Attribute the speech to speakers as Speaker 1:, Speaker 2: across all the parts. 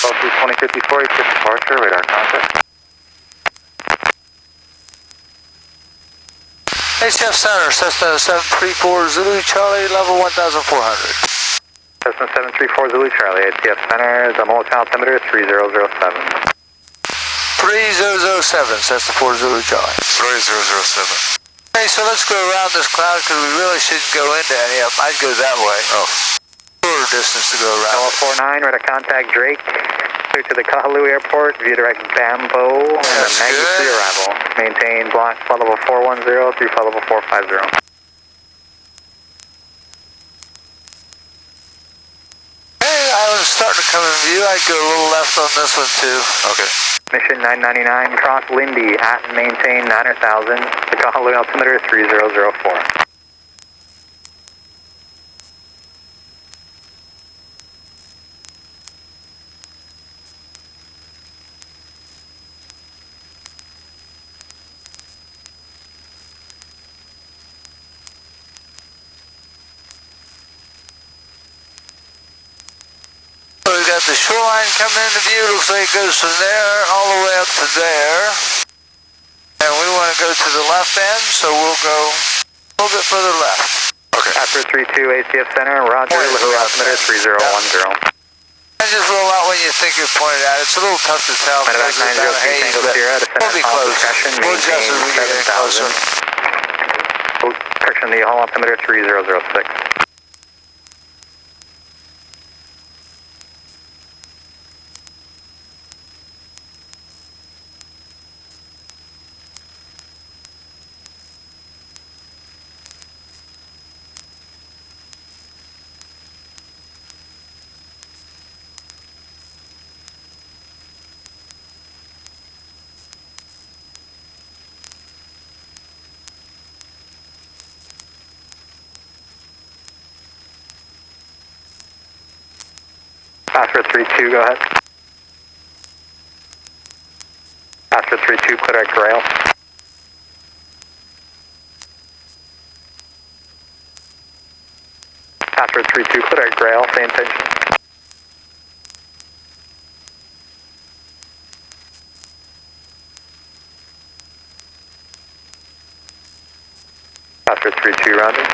Speaker 1: Closely 2054, you get departure, radar contact.
Speaker 2: ACF Center, Cessna 734 Zulu Charlie, level 1400.
Speaker 1: Cessna 734 Zulu Charlie, ACF Center, the Molokai altimeter 3007.
Speaker 2: 3007, Cessna 4 Zulu Charlie.
Speaker 3: 3007.
Speaker 2: Hey, so let's go around this cloud because we really shouldn't go into any of them. I'd go that way.
Speaker 3: Oh.
Speaker 2: Shorter distance to go around.
Speaker 1: 49, radar contact Drake. Clear to the Kahului Airport, via direct Bambo, and then Maggie to the arrival. Maintain block flight level 410 through flight level 450.
Speaker 2: Hey, island's starting to come in view. I'd go a little left on this one too.
Speaker 3: Okay.
Speaker 1: Mission 999, cross Lindy at and maintain 9,000. The Kahului altimeter 3004.
Speaker 2: We've got the shoreline coming into view. Looks like it goes from there all the way up to there. And we want to go to the left end, so we'll go a little bit further left.
Speaker 3: Okay.
Speaker 1: After 32 ACF Center, Roger, Kahului altimeter 3010.
Speaker 2: And just roll out when you think you're pointed at. It's a little tough to tell because there's not a haze, but we'll be close. We'll adjust as we get in closer.
Speaker 1: Correction, the hull altimeter 3006. After 32, go ahead. After 32, clear direct rail. After 32, clear direct rail, same tension. After 32, rounding.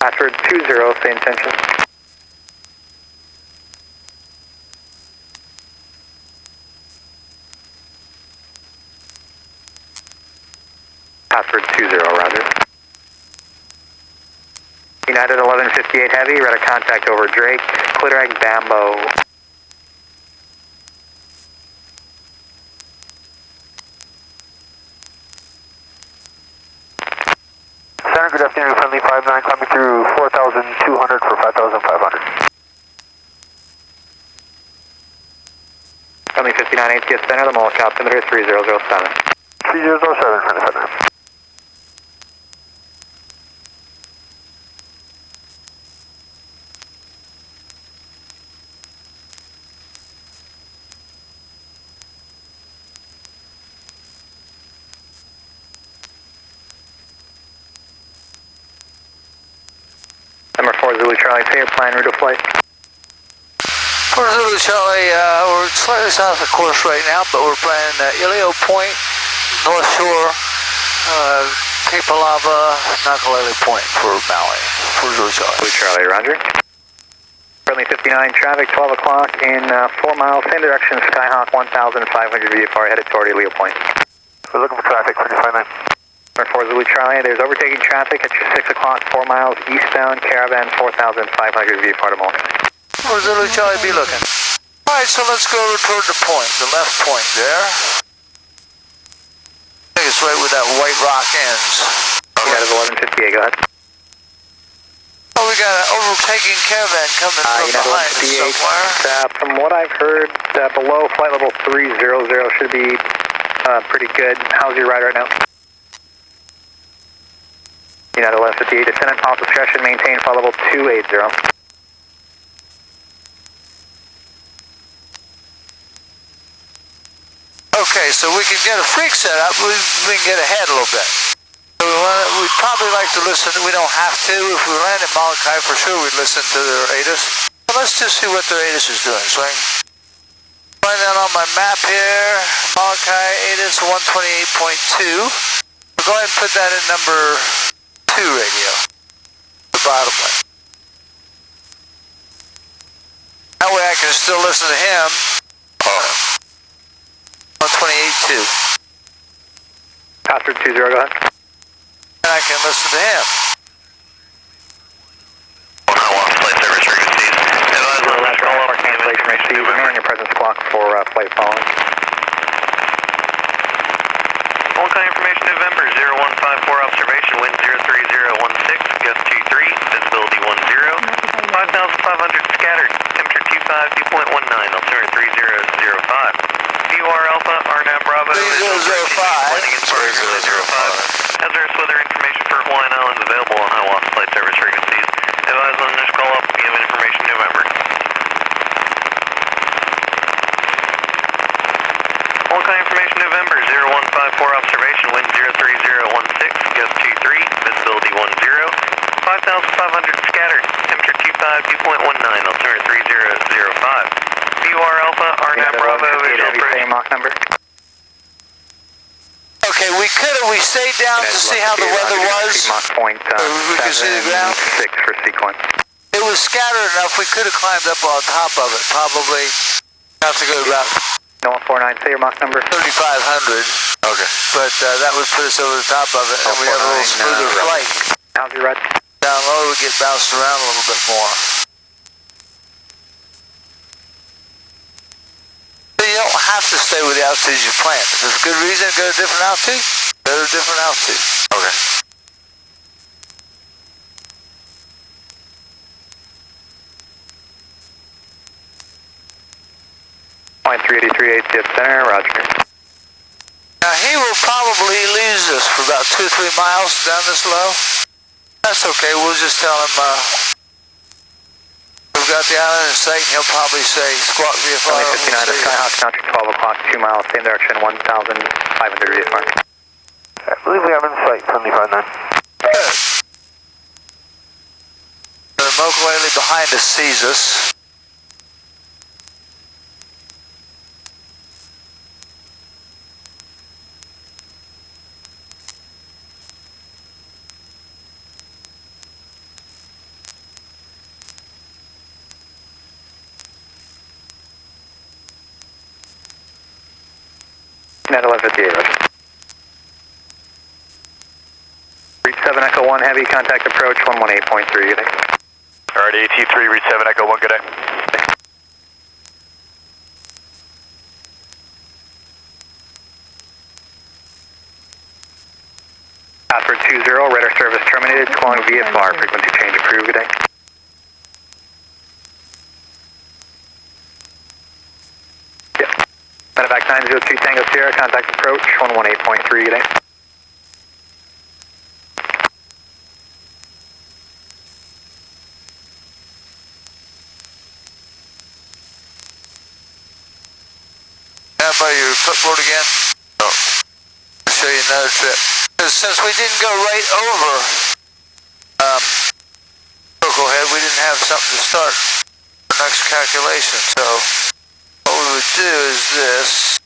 Speaker 1: After 20, same tension. Password 20, roger. United 1158 Heavy, radar contact over Drake, clear direct Bambo.
Speaker 4: Center, good afternoon, friendly 59 coming through 4,200 for 5,500.
Speaker 1: Friendly 59 ATS Center, the Molokai altimeter 3007.
Speaker 4: 3007, friendly 59.
Speaker 1: Number 4 Zulu Charlie, pay your plan, route of flight.
Speaker 2: 4 Zulu Charlie, we're slightly south of course right now, but we're playing Ilio Point, North Shore, Cape Alava, Nakalele Point for Maui. 4 Zulu Charlie.
Speaker 1: Zulu Charlie, roger. Friendly 59 traffic, 12 o'clock in 4 miles, same direction, Skyhawk 1,500 VFR headed toward Ilio Point.
Speaker 4: We're looking for traffic, 359.
Speaker 1: Number 4 Zulu Charlie, there's overtaking traffic at your 6 o'clock, 4 miles eastbound, Caravan 4,500 VFR to Molokai.
Speaker 2: 4 Zulu Charlie, be looking. Alright, so let's go toward the point, the left point there. I think it's right where that white rock ends.
Speaker 1: United 1158, go ahead.
Speaker 2: Oh, we got an overtaking Caravan coming from
Speaker 1: United
Speaker 2: behind us
Speaker 1: 1158,
Speaker 2: somewhere.
Speaker 1: from what I've heard, below flight level 300 should be pretty good. How's your ride right now? United 1158, descendant off discretion, maintain flight level 280.
Speaker 2: Okay, so we can get a freak set up, we can get ahead a little bit. So we'd probably like to listen, we don't have to, if we land at Molokai for sure we'd listen to their ATIS. But let's just see what their ATIS is doing, swing. Find out on my map here, Molokai ATIS 128.2. We'll go ahead and put that in number 2 radio, the bottom one. That way I can still listen to him. 128.2.
Speaker 1: Pastor 20, go ahead.
Speaker 2: And I can listen to him.
Speaker 1: Flight service frequencies. Advise on last call for cancellation received. And your presence clock for flight following. Molokai information November 0154 observation, wind 03016, gust 23, visibility 10, 5,500 scattered, temperature 25, dew point 19, altimeter 3005. BUR Alpha, RNAV Bravo,
Speaker 2: 3005.
Speaker 1: landing in 3005. Hazardous weather information for Hawaiian Islands available on Hiawassee flight service frequencies. Advise on this call up, given information November. Molokai information November 0154 observation, wind 03016, gust 23, visibility 10, 5,500 scattered, temperature 25, dew point 19, altimeter 3005. BUR Alpha, RNAV Bravo, visual approach. Mach number.
Speaker 2: Okay, we stayed down to see how the weather was.
Speaker 1: Mach point
Speaker 2: we could see the ground.
Speaker 1: 6 for sequence.
Speaker 2: It was scattered enough, we could have climbed up on top of it. Probably have to go about
Speaker 1: No 149, say your Mach number.
Speaker 2: 3,500. Okay. But that would put us over the top of it, and we have a little smoother flight.
Speaker 1: How's your ride?
Speaker 2: Down low, we get bounced around a little bit more. You don't have to stay with the altitude you plan. If there's a good reason to go to a different altitude, go to a different altitude. Okay.
Speaker 1: Point 383 ATF Center, roger.
Speaker 2: Now he will probably lose us for about 2 or 3 miles down this low. That's okay, we'll just tell him we've got the island in sight, and he'll probably say squawk VFR.
Speaker 1: 59 to Skyhawk, country 12 o'clock, 2 miles, same direction, 1,500 VFR.
Speaker 4: I believe we have in sight, 759.
Speaker 2: Good. The Molokai behind us sees us.
Speaker 1: Net 1158, roger. Reach 7 Echo 1 Heavy, contact approach 118.3, good day.
Speaker 3: Alright, AT3, reach 7 Echo 1, good day.
Speaker 1: Password 20, radar service terminated, calling VFR, frequency change approved, good day. Yep. Medevac 902 Tango Sierra, contact approach 118.3, good day.
Speaker 2: How about your footboard again? Oh. I'll show you another trip. Because since we didn't go right over Koko Head, we didn't have something to start our next calculation. So what we would do is this.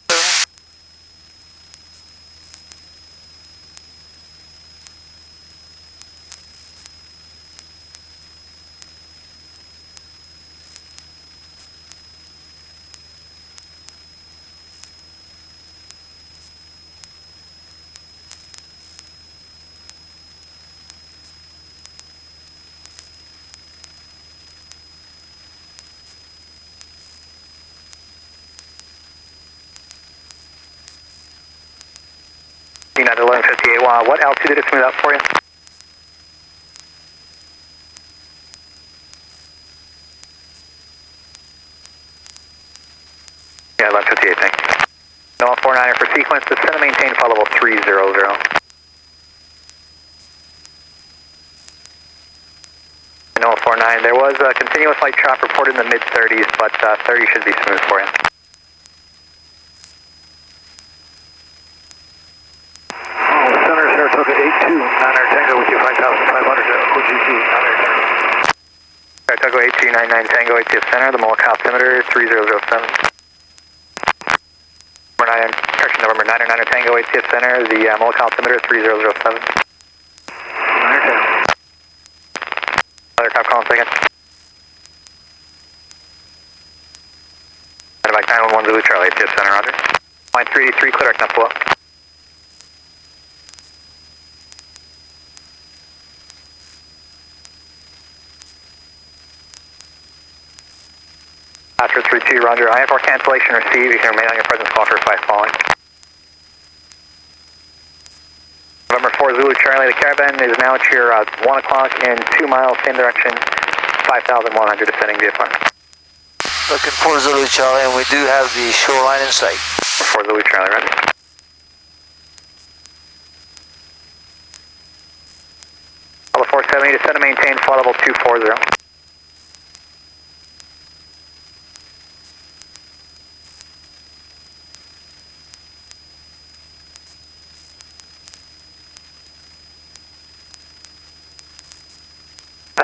Speaker 1: United 1158, what altitude did it smooth out for you? Yeah, 1158, thanks. No 49er for sequence, descend and maintain flight level 300. No 49, there was a continuous light chop reported in the mid-30s, but 30 should be smooth for you.
Speaker 4: Saratoga 82, non-air Tango with you, 5,500, OGC, non-air Tango.
Speaker 1: Saratoga 8299 Tango, ATF Center, the Molokai altimeter 3007.
Speaker 3: November 9 Tango ATS Center, the Molokai altimeter 3007. Other cop calling second. Back 911 Zulu Charlie ATS Center, roger. Line 383, clear direct, not below. After 32, roger. IFR cancellation received. You can remain on your presence call for 5 following. November 4 Zulu Charlie, the caravan is now at your 1 o'clock in 2 miles, same direction, 5,100 descending VFR.
Speaker 2: Looking for Zulu Charlie, and we do have the shoreline in sight.
Speaker 3: 4 Zulu Charlie, roger. Level 470, descend and maintain flight level 240.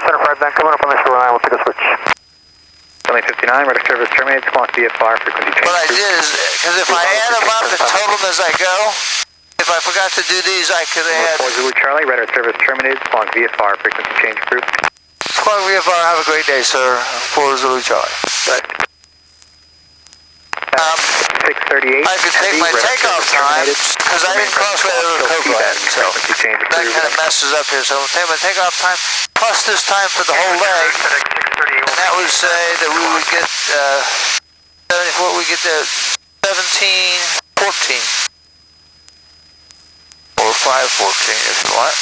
Speaker 4: Center 59 coming up on the shoreline, we'll take a switch.
Speaker 3: 59, radar service terminated, squawk VFR, frequency change.
Speaker 2: What I did is, because if I add them up and total them as I go, if I forgot to do these, I could add.
Speaker 3: 4 Zulu Charlie, radar service terminated, squawk VFR, frequency change approved.
Speaker 2: Squawk VFR, have a great day, sir. 4 Zulu Charlie.
Speaker 3: But 638.
Speaker 2: I could take my takeoff time, because I didn't cross right over the Koko end, so that kind of messes up here. So I'll take my takeoff time, plus this time for the whole leg, and that would say that we would get 74, we get there 17:14. Or 5:14 if you want.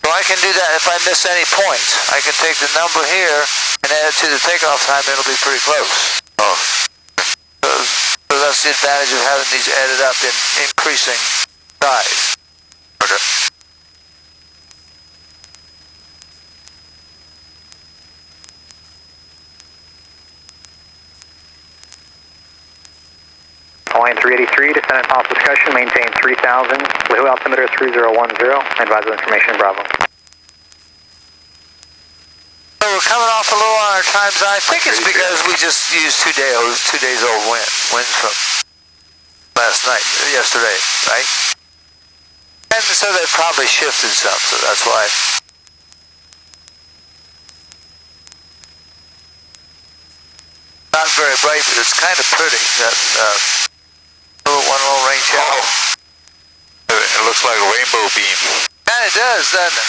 Speaker 2: So I can do that if I miss any points. I can take the number here and add it to the takeoff time, it'll be pretty close. Oh. So that's the advantage of having these added up in increasing size. Okay.
Speaker 3: Line 383, descend and off discussion, maintain 3000, Wahoo altimeter 3010, advise of information Bravo.
Speaker 2: So we're coming off a little on our times. I think it's because we just used 2 days old winds from yesterday, right? And so they probably shifted some, so that's why. Not very bright, but it's kind of pretty. That one little rain shadow.
Speaker 5: It looks like a rainbow beam.
Speaker 2: And it does, doesn't it?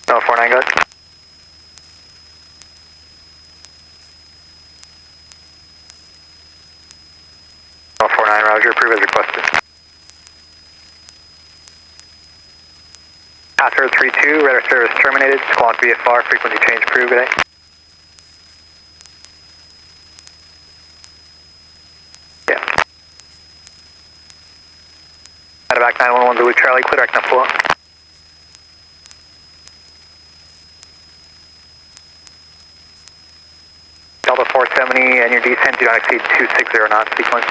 Speaker 3: No, 49, go ahead. No, 49, Roger, approve as requested. After 32, radar service terminated, squawk VFR, frequency change approved today. Yeah. Out of back 911 Zulu Charlie, clear direct now below. Delta 470 and your descent do not exceed 260 knots sequence.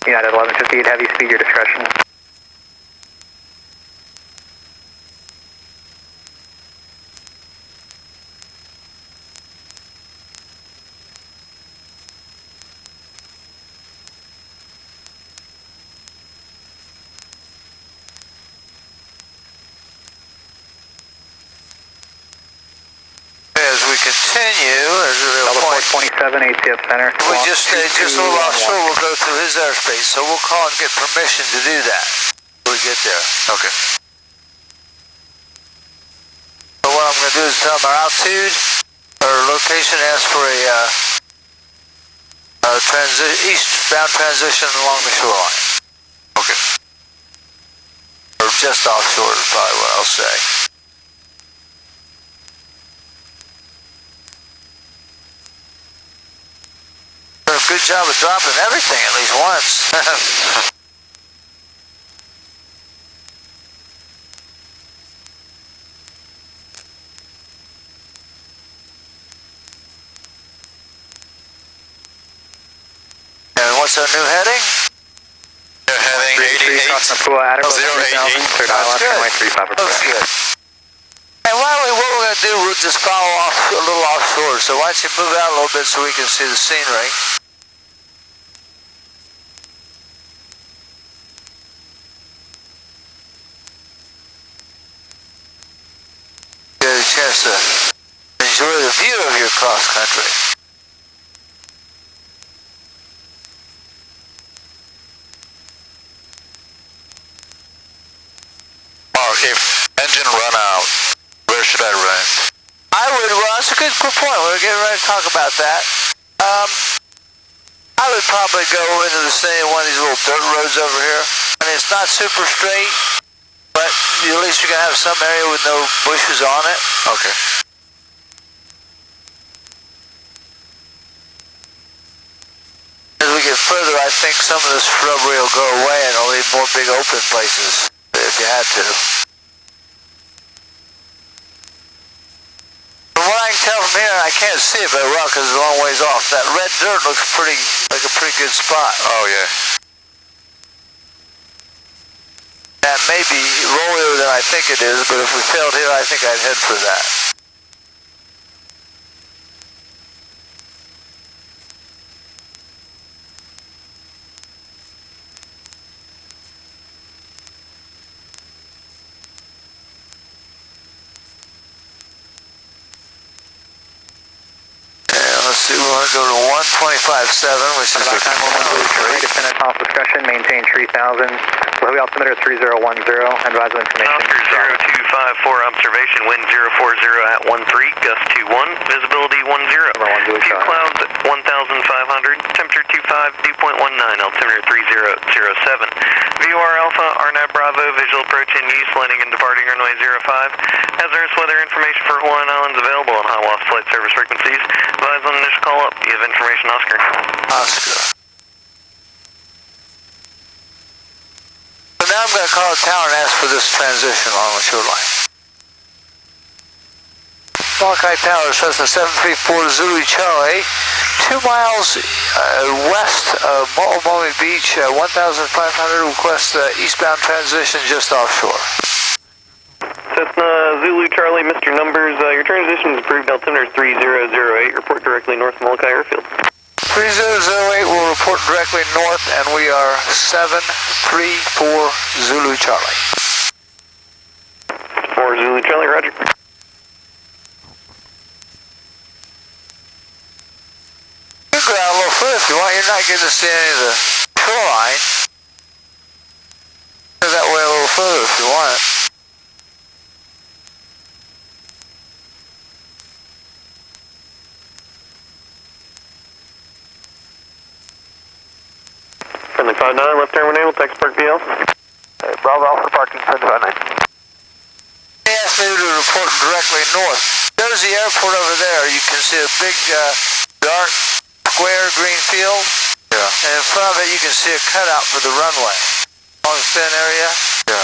Speaker 3: United 1158, heavy speed, your discretion.
Speaker 2: As we continue, there's a real point.
Speaker 3: 27 ATF Center.
Speaker 2: We just a little offshore, we'll go through his airspace, so we'll call and get permission to do that when we get there.
Speaker 5: Okay.
Speaker 2: So what I'm going to do is tell them our altitude, our location, ask for a eastbound transition along the shoreline.
Speaker 5: Okay.
Speaker 2: Or just offshore is probably what I'll say. Good job of dropping everything at least once. our new heading?
Speaker 5: They're heading 88.
Speaker 3: Crossing Napua, Atterville,
Speaker 5: 088.
Speaker 3: 3000, third island,
Speaker 2: Good.
Speaker 3: runway 35
Speaker 2: That's
Speaker 3: approach.
Speaker 2: good. And what we're going to do, we'll just follow off a little offshore. So why don't you move out a little bit so we can see the scenery. Get a chance to enjoy the view of your cross country.
Speaker 5: Or if engine run out, where should I run it?
Speaker 2: Well, that's a good point. We're getting ready to talk about that. I would probably go into the same one of these little dirt roads over here. I mean, it's not super straight, but at least you're going to have some area with no bushes on it.
Speaker 5: Okay.
Speaker 2: As we get further, I think some of this shrubbery will go away and it'll leave more big open places if you had to. From what I can tell from here, I can't see it very well because it's a long ways off. That red dirt looks like a pretty good spot.
Speaker 5: Oh, yeah.
Speaker 2: That may be rollier than I think it is, but if we failed here, I think I'd head for that. Let's see, we want to go to 125.7, which is
Speaker 3: About time, descendant off discussion, maintain 3000. Lobby altimeter 3010, and advise of information.
Speaker 1: Oscar 0254, observation, wind 040 at 13, gust 21, visibility 10. Few clouds at 1,500, temperature 25, dew point 19, altimeter 3007. VOR Alpha, RNAV Bravo, visual approach in use, landing and departing runway 05. Hazardous weather information for Hawaiian Islands available on high loft flight service frequencies. Advise on initial call up. You have information, Oscar.
Speaker 2: Oscar. So now I'm going to call the tower and ask for this transition along the shoreline. Molokai Tower, Cessna 734 Zulu Charlie, 2 miles west of Molokai Beach, 1,500, request eastbound transition just offshore.
Speaker 1: Cessna Zulu Charlie, Mr. Numbers, your transition is approved, altimeter 3008, report directly north Molokai Airfield.
Speaker 2: 3008 will report directly north, and we are 734 Zulu Charlie.
Speaker 1: 4 Zulu Charlie, roger.
Speaker 2: You can go out a little further if you want. You're not getting to see any of the shoreline. Go that way a little further if you want it.
Speaker 1: Friendly 59, left turn when able, text Park BL.
Speaker 4: Bravo Alpha parking 759.
Speaker 2: They asked me to report directly north. There's the airport over there. You can see a big, dark, square green field.
Speaker 5: Yeah.
Speaker 2: And in front of it, you can see a cutout for the runway. Long thin area.
Speaker 5: Yeah.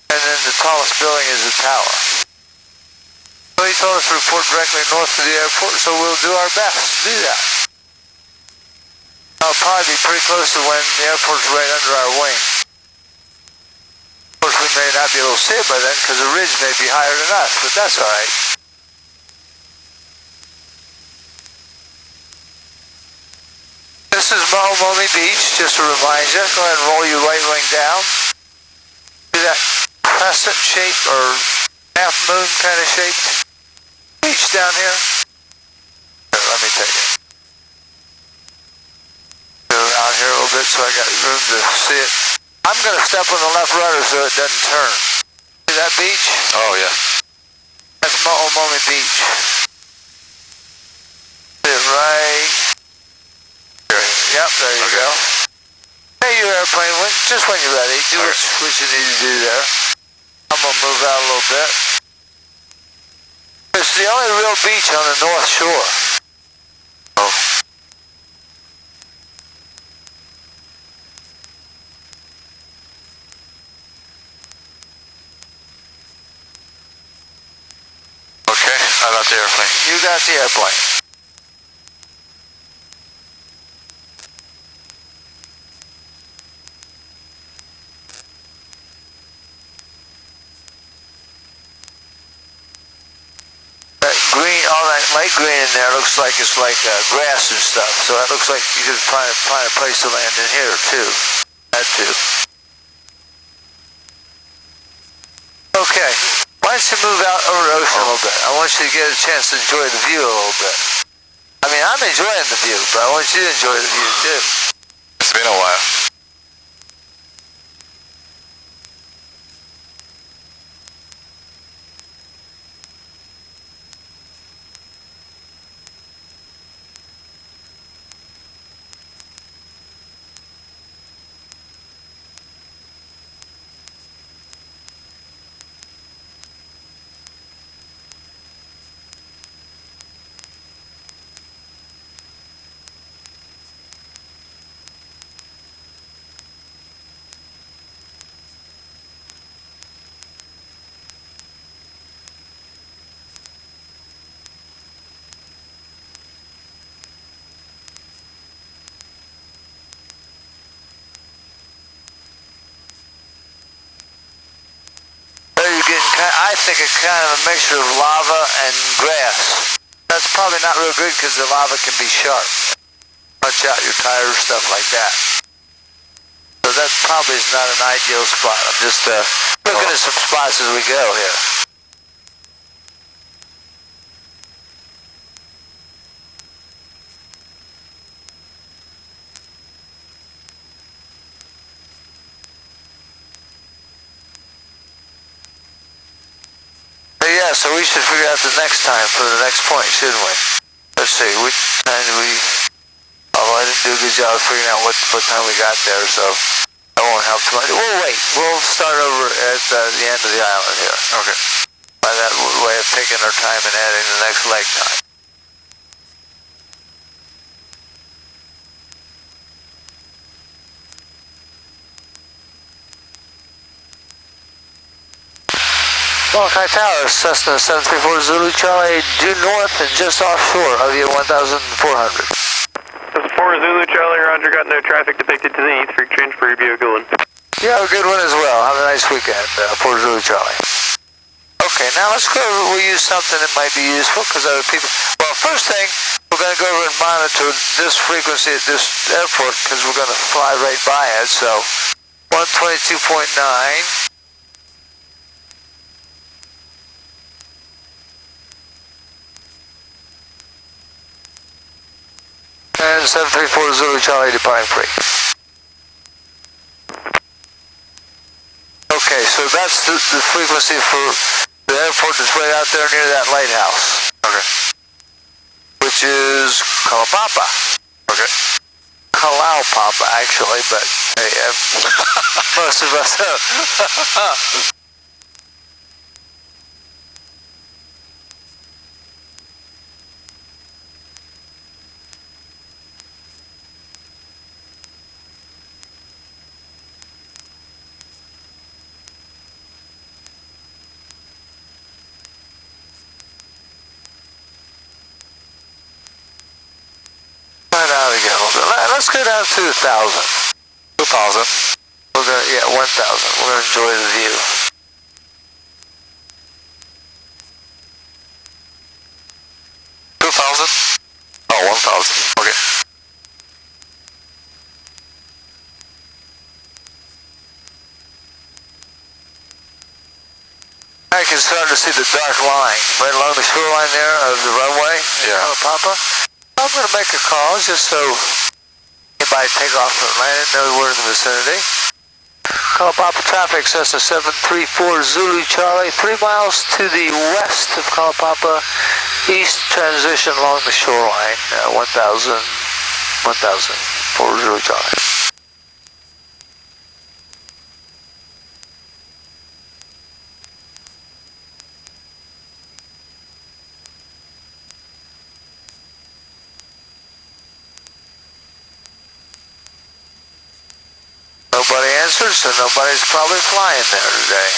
Speaker 2: And then the tallest building is the tower. So he told us to report directly north to the airport, so we'll do our best to do that. I'll probably be pretty close to when the airport's right under our wing. Of course, we may not be able to see it by then because the ridge may be higher than us, but that's all right. This is Molokai Beach, just to remind you. Go ahead and roll your right wing down. See that crescent shape or half moon kind of shape beach down here? Here, let me take it. Out here a little bit so I got room to see it. I'm going to step on the left rudder so it doesn't turn. See that beach?
Speaker 5: Oh, yeah.
Speaker 2: That's Molokai Beach. See it right here. Yep, there you go. Hey, your airplane, just when you're ready, do what you need to do there. I'm going to move out a little bit. It's the only real beach on the North Shore. Oh.
Speaker 5: I got the airplane.
Speaker 2: You got the airplane. light green in there looks like it's like grass and stuff. So that looks like you could find a place to land in here too. That too. Okay. Why don't you move out over the ocean a little bit? I want you to get a chance to enjoy the view a little bit. I mean, I'm enjoying the view, but I want you to enjoy the view too.
Speaker 5: It's been a while.
Speaker 2: I think it's kind of a mixture of lava and grass. That's probably not real good because the lava can be sharp. Punch out your tires, stuff like that. So that probably is not an ideal spot. I'm just looking at some spots as we go here. Yeah, so we should figure out the next time for the next point, shouldn't we? Let's see, which time did we... Oh, I didn't do a good job of figuring out what time we got there, so that won't help too much. We'll wait. We'll start over at the end of the island here.
Speaker 5: Okay.
Speaker 2: By that way of taking our time and adding the next leg time. Molokai Tower, Cessna 734 Zulu Charlie, due north and just offshore of you 1,400.
Speaker 1: This is 4 Zulu Charlie, Roger, got no traffic depicted to the east for exchange for your Golan.
Speaker 2: Yeah, a good one as well. Have a nice weekend, 4 Zulu Charlie. Okay, now let's go over, we'll use something that might be useful because other people... Well, first thing, we're going to go over and monitor this frequency at this airport because we're going to fly right by it, so 122.9. And 734 Zulu Charlie departing free. Okay, so that's the frequency for the airport that's right out there near that lighthouse.
Speaker 5: Okay.
Speaker 2: Which is Kalapapa.
Speaker 5: Okay.
Speaker 2: Kalaupapa, actually, but hey, most of us... Let's go down to 1,000.
Speaker 5: 2,000.
Speaker 2: We're gonna, yeah, 1,000. We're gonna enjoy the view.
Speaker 5: Oh, 1,000. Okay.
Speaker 2: I can start to see the dark line right along the shoreline there of the runway.
Speaker 5: Yeah.
Speaker 2: Papa. I'm going to make a call just so anybody take off from landing knows we're in the vicinity. Call Papa traffic, Cessna 734 Zulu Charlie, 3 miles to the west of Kalapapa, east transition along the shoreline, 1,000, 4 Zulu Charlie. Nobody answers, so nobody's probably flying there today.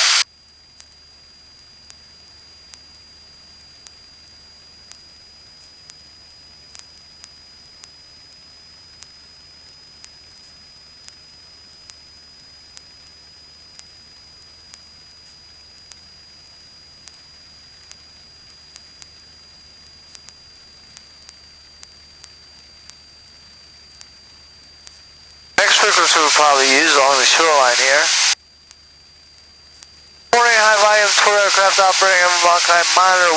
Speaker 2: frequency we'll probably use along the shoreline here. Morning, high volume tour aircraft operating over Molokai, monitor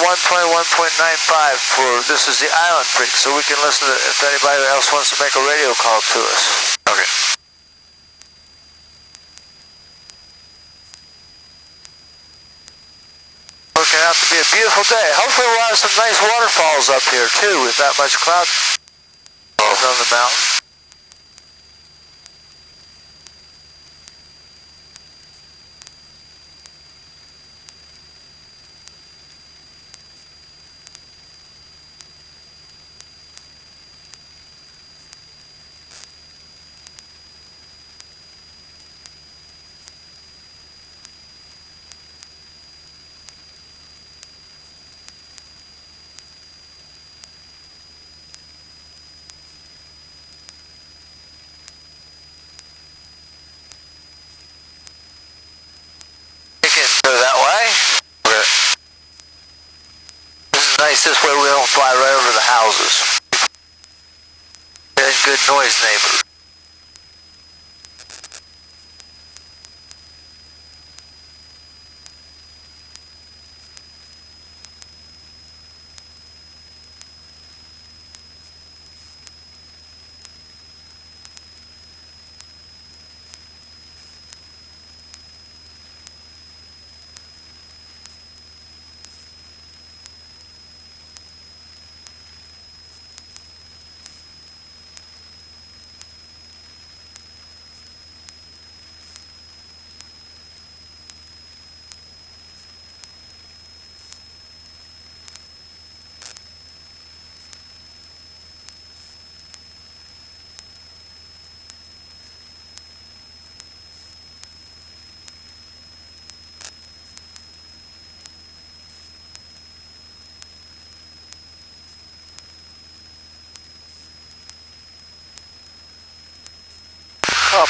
Speaker 2: 121.95 for, this is the island freak, so we can listen to if anybody else wants to make a radio call to us.
Speaker 5: Okay.
Speaker 2: Working out to be a beautiful day. Hopefully we'll have some nice waterfalls up here too with that much cloud on the mountain. Go that way. Okay. This is nice, this way we don't fly right over the houses. There's good noise neighbors.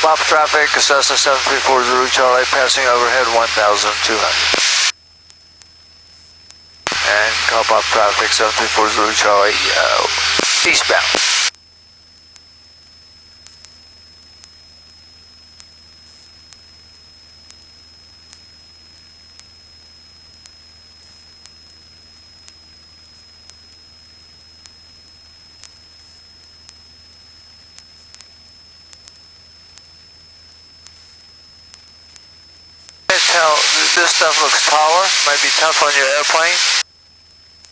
Speaker 2: Pop traffic, Cessna 7340 Charlie, passing overhead 1,200. And call pop traffic 7340 Charlie, eastbound. This stuff looks taller, might be tough on your airplane.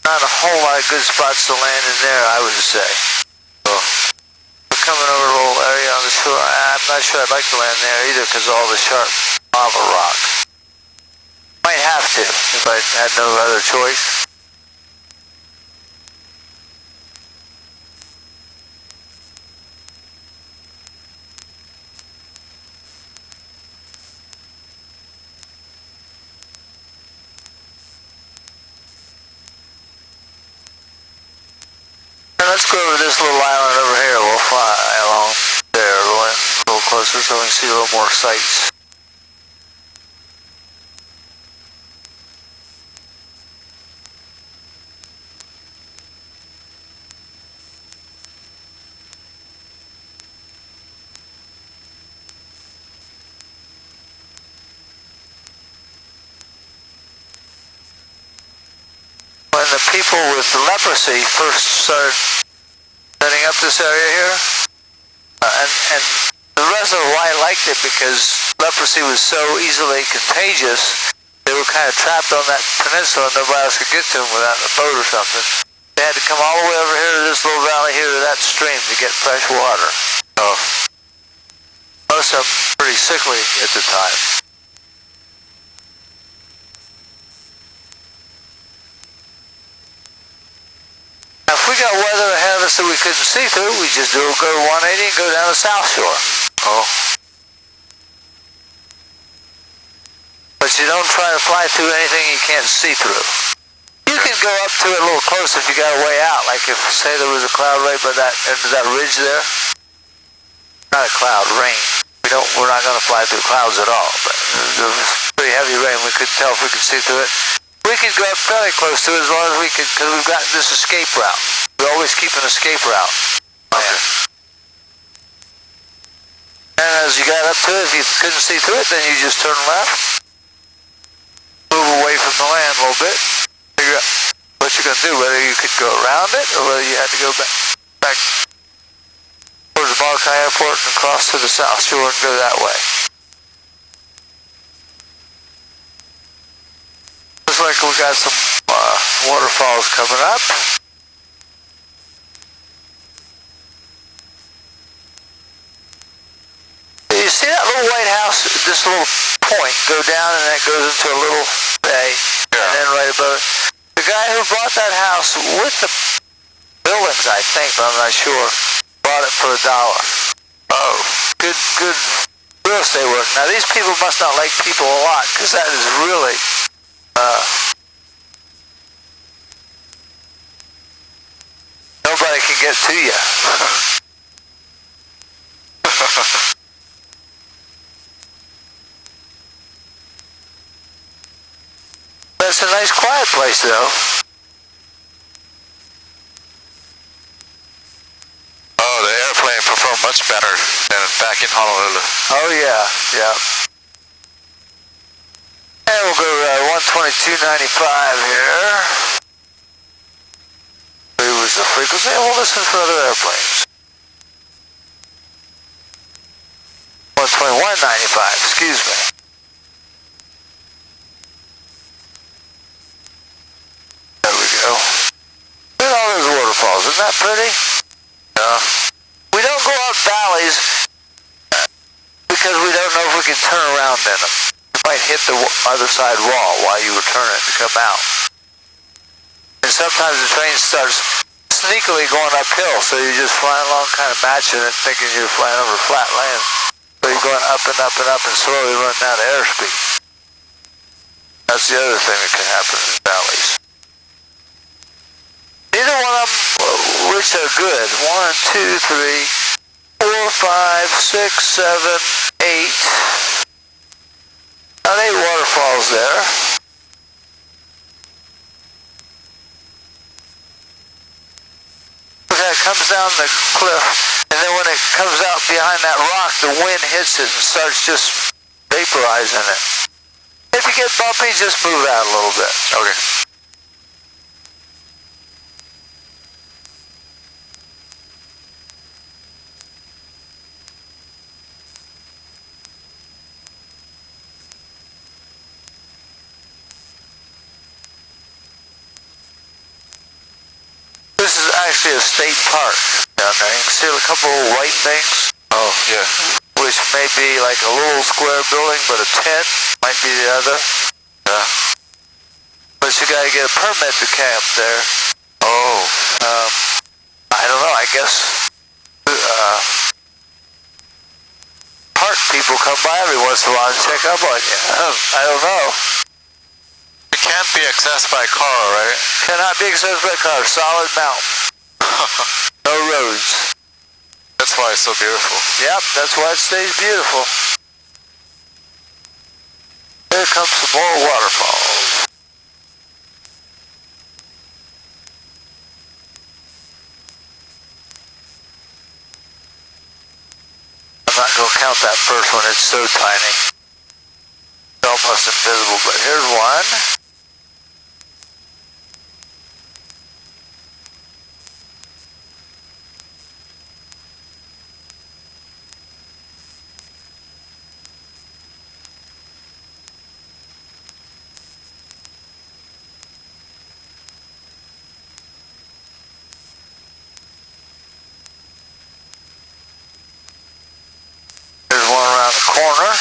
Speaker 2: Not a whole lot of good spots to land in there, I would say. So, we're coming over a little area on the shore. I'm not sure I'd like to land there either because of all the sharp lava rock. Might have to if I had no other choice. Let's go over this little island over here. We'll fly along there a little closer so we can see a little more sights. When the people with leprosy first started setting up this area here, and the rest of why I liked it because leprosy was so easily contagious, they were kind of trapped on that peninsula and nobody else could get to them without a boat or something. They had to come all the way over here to this little valley here to that stream to get fresh water. So, most of them pretty sickly at the time. If we got weather ahead of us that we couldn't see through, we just go to 180 and go down the south shore. Oh. But you don't try to fly through anything you can't see through. You can go up to it a little close if you got a way out, like if, say, there was a cloud right by that end of that ridge there. Not a cloud, rain. We're not going to fly through clouds at all, but it was pretty heavy rain. We couldn't tell if we could see through it. We can go up fairly close to it as long as we can, because we've got this escape route. We always keep an escape route. Okay. And as you got up to it, if you couldn't see through it, then you just turn left. Move away from the land a little bit. Figure out what you're going to do, whether you could go around it or whether you had to go back towards Molokai Airport and cross to the South Shore and go that way. Looks like we got some waterfalls coming up. You see that little white house, this little point, go down and that goes into a little bay, and then right above it. The guy who bought that house with the buildings, I think, but I'm not sure, bought it for $1. Oh, good real estate work. Now these people must not like people a lot, because that is really, nobody can get to you. It's a nice quiet place though.
Speaker 5: Oh, the airplane performed much better than back in Honolulu.
Speaker 2: Oh yeah, yeah. And we'll go 122.95 here. Here was the frequency, and we'll listen for other airplanes. 121.95, excuse me. There we go. Look at all those waterfalls, isn't that pretty? Yeah. We don't go up valleys because we don't know if we can turn around in them. You might hit the other side wall while you were turning to come out. And sometimes the train starts sneakily going uphill, so you're just flying along kind of matching it, thinking you're flying over flat land. So you're going up and up and up and slowly running out of airspeed. That's the other thing that can happen in valleys. Neither one of them, which are good. 1, 2, 3, 4, 5, 6, 7, 8. Now 8 waterfalls there. Okay, it comes down the cliff, and then when it comes out behind that rock, the wind hits it and starts just vaporizing it. If you get bumpy, just move out a little bit. Okay. This is actually a state park down there. You can see a couple of white things.
Speaker 5: Oh, yeah.
Speaker 2: Which may be like a little square building, but a tent might be the other.
Speaker 5: Yeah.
Speaker 2: But you gotta get a permit to camp there.
Speaker 5: Oh.
Speaker 2: I don't know, I guess park people come by every once in a while and check up on you. I don't know.
Speaker 5: It can't be accessed by car, right?
Speaker 2: Cannot be accessed by car. Solid mountain. No roads.
Speaker 5: That's why it's so beautiful.
Speaker 2: Yep, that's why it stays beautiful. Here comes some more waterfalls. I'm not going to count that first one. It's so tiny. It's almost invisible, but here's one. There's one around the corner.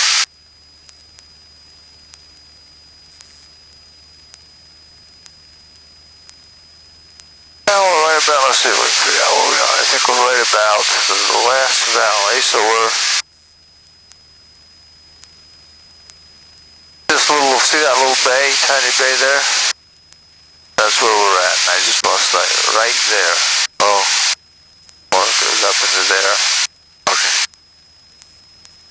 Speaker 2: Now we're right about, let's see, let's figure out where we are. I think we're right about the last valley, so we're this little, see that little bay, tiny bay there? That's where we're at, and I just lost sight right there. Oh, or it goes up into there.